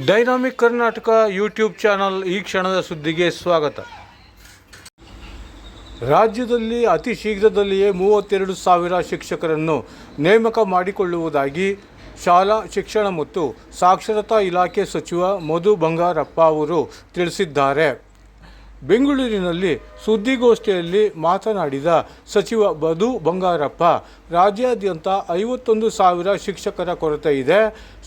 Dynamic Karnataka YouTube channel ಈ ಕ್ಷಣದ ಸುದ್ದಿಗೆ ಸ್ವಾಗತ. ರಾಜ್ಯದಲ್ಲಿ ಅತಿ ಶೀಘ್ರದಲ್ಲಿಯೇ 32,000 ಶಿಕ್ಷಕರನ್ನು ನೇಮಕ ಮಾಡಿಕೊಳ್ಳುವುದಾಗಿ ಶಾಲಾ ಶಿಕ್ಷಣ ಮತ್ತು ಸಾಕ್ಷರತಾ ಇಲಾಖೆ ಸಚಿವ ಮಧು ಬಂಗಾರಪ್ಪ ಅವರು ತಿಳಿಸಿದ್ದಾರೆ. ಬೆಂಗಳೂರಿನಲ್ಲಿ ಸುದ್ದಿಗೋಷ್ಠಿಯಲ್ಲಿ ಮಾತನಾಡಿದ ಸಚಿವ ಮಧು ಬಂಗಾರಪ್ಪ, ರಾಜ್ಯಾದ್ಯಂತ 51,000 ಶಿಕ್ಷಕರ ಕೊರತೆ ಇದೆ.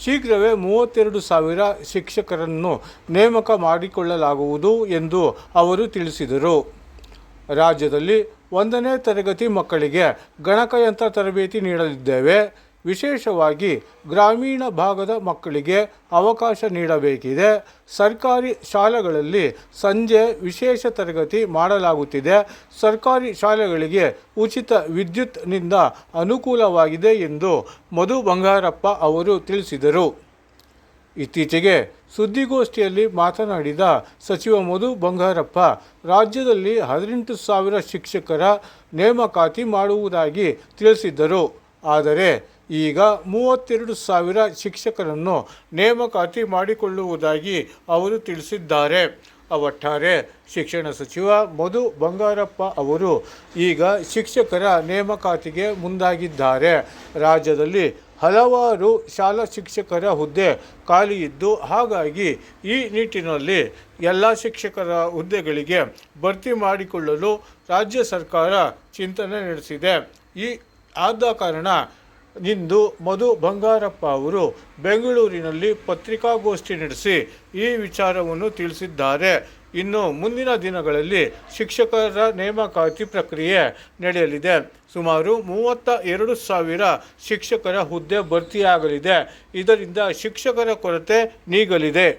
ಶೀಘ್ರವೇ 32,000 ಶಿಕ್ಷಕರನ್ನು ನೇಮಕ ಮಾಡಿಕೊಳ್ಳಲಾಗುವುದು ಎಂದು ಅವರು ತಿಳಿಸಿದರು. ರಾಜ್ಯದಲ್ಲಿ 1ನೇ ತರಗತಿ ಮಕ್ಕಳಿಗೆ ಗಣಕಯಂತ್ರ ತರಬೇತಿ ನೀಡಲಿದ್ದೇವೆ. ವಿಶೇಷವಾಗಿ ಗ್ರಾಮೀಣ ಭಾಗದ ಮಕ್ಕಳಿಗೆ ಅವಕಾಶ ನೀಡಬೇಕಿದೆ. ಸರ್ಕಾರಿ ಶಾಲೆಗಳಲ್ಲಿ ಸಂಜೆ ವಿಶೇಷ ತರಗತಿ ಮಾಡಲಾಗುತ್ತಿದೆ. ಸರ್ಕಾರಿ ಶಾಲೆಗಳಿಗೆ ಉಚಿತ ವಿದ್ಯುತ್ನಿಂದ ಅನುಕೂಲವಾಗಿದೆ ಎಂದು ಮಧು ಬಂಗಾರಪ್ಪ ಅವರು ತಿಳಿಸಿದರು. ಇತ್ತೀಚೆಗೆ ಸುದ್ದಿಗೋಷ್ಠಿಯಲ್ಲಿ ಮಾತನಾಡಿದ ಸಚಿವ ಮಧು ಬಂಗಾರಪ್ಪ, ರಾಜ್ಯದಲ್ಲಿ 18,000 ಶಿಕ್ಷಕರ ನೇಮಕಾತಿ ಮಾಡುವುದಾಗಿ ತಿಳಿಸಿದ್ದರು. ಆದರೆ ಈಗ 32,000 ಶಿಕ್ಷಕರನ್ನು ನೇಮಕಾತಿ ಮಾಡಿಕೊಳ್ಳುವುದಾಗಿ ಅವರು ತಿಳಿಸಿದ್ದಾರೆ. ಒಟ್ಟಾರೆ ಶಿಕ್ಷಣ ಸಚಿವ ಮಧು ಬಂಗಾರಪ್ಪ ಅವರು ಈಗ ಶಿಕ್ಷಕರ ನೇಮಕಾತಿಗೆ ಮುಂದಾಗಿದ್ದಾರೆ. ರಾಜ್ಯದಲ್ಲಿ ಹಲವಾರು ಶಾಲಾ ಶಿಕ್ಷಕರ ಹುದ್ದೆ ಖಾಲಿ ಇದ್ದು, ಹಾಗಾಗಿ ಈ ನಿಟ್ಟಿನಲ್ಲಿ ಎಲ್ಲ ಶಿಕ್ಷಕರ ಹುದ್ದೆಗಳಿಗೆ ಭರ್ತಿ ಮಾಡಿಕೊಳ್ಳಲು ರಾಜ್ಯ ಸರ್ಕಾರ ಚಿಂತನೆ ನಡೆಸಿದೆ. ಆದ ಕಾರಣ ಇಂದು ಮಧು ಬಂಗಾರಪ್ಪ ಅವರು ಬೆಂಗಳೂರಿನಲ್ಲಿ ಪತ್ರಿಕಾಗೋಷ್ಠಿ ನಡೆಸಿ ಈ ವಿಚಾರವನ್ನು ತಿಳಿಸಿದ್ದಾರೆ. ಇನ್ನು ಮುಂದಿನ ದಿನಗಳಲ್ಲಿ ಶಿಕ್ಷಕರ ನೇಮಕಾತಿ ಪ್ರಕ್ರಿಯೆ ನಡೆಯಲಿದೆ. ಸುಮಾರು 32,000 ಶಿಕ್ಷಕರ ಹುದ್ದೆ ಭರ್ತಿಯಾಗಲಿದೆ. ಇದರಿಂದ ಶಿಕ್ಷಕರ ಕೊರತೆ ನೀಗಲಿದೆ.